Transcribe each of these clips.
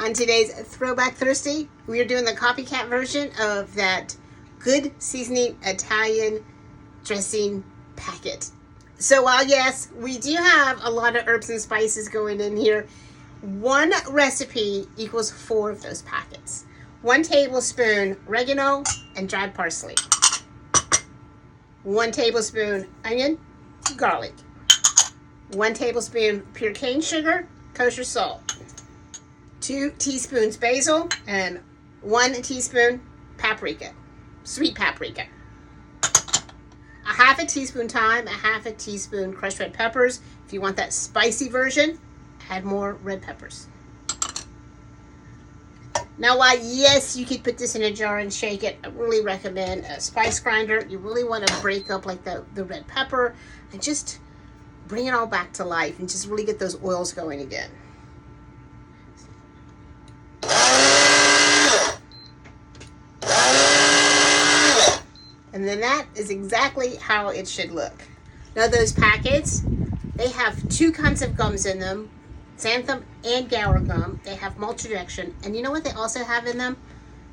On today's Throwback Thursday, we are doing the Copycat version of that good seasoning Italian dressing packet. So while yes, we do have a lot of herbs and spices going in here, one recipe equals 4 of those packets. 1 tablespoon oregano and dried parsley. 1 tablespoon onion, garlic. 1 tablespoon pure cane sugar, kosher salt. 2 teaspoons basil and 1 teaspoon paprika, sweet paprika. A half a teaspoon thyme, a half a teaspoon crushed red peppers. If you want that spicy version, add more red peppers. Now, while yes, you could put this in a jar and shake it, I really recommend a spice grinder. You really want to break up like the red pepper and just bring it all back to life and just really get those oils going again. And then that is exactly how it should look. Now those packets, they have 2 kinds of gums in them, xanthan and gour gum. They have maltodextrin, and you know what they also have in them?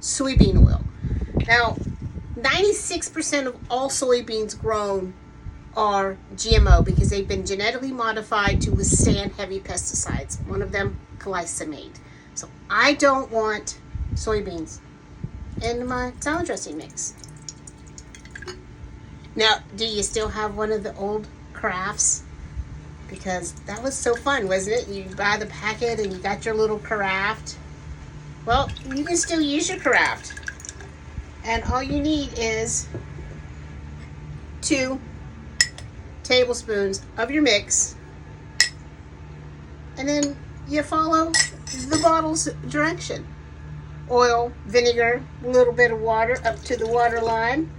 Soybean oil. Now, 96% of all soybeans grown are GMO because they've been genetically modified to withstand heavy pesticides. One of them, glyphosate. So I don't want soybeans in my salad dressing mix. Now, do you still have one of the old crafts? Because that was so fun, wasn't it? You buy the packet and you got your little carafe. Well, you can still use your carafe. And all you need is 2 tablespoons of your mix. And then you follow the bottle's direction. Oil, vinegar, a little bit of water up to the water line.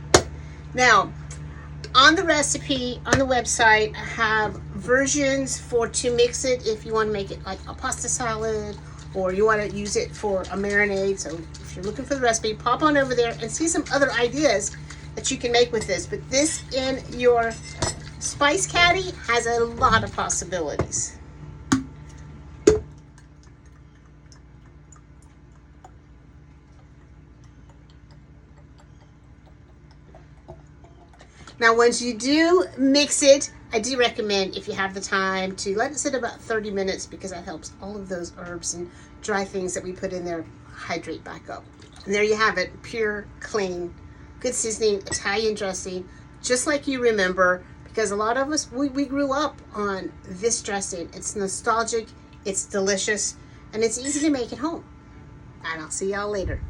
Now, on the recipe, on the website, I have versions to mix it if you want to make it like a pasta salad or you want to use it for a marinade. So if you're looking for the recipe, pop on over there and see some other ideas that you can make with this. But this in your spice caddy has a lot of possibilities. Now, once you do mix it, I do recommend, if you have the time, to let it sit about 30 minutes because that helps all of those herbs and dry things that we put in there hydrate back up. And there you have it, pure, clean, good seasoning Italian dressing, just like you remember, because a lot of us, we grew up on this dressing. It's nostalgic, it's delicious, and it's easy to make at home. And I'll see y'all later.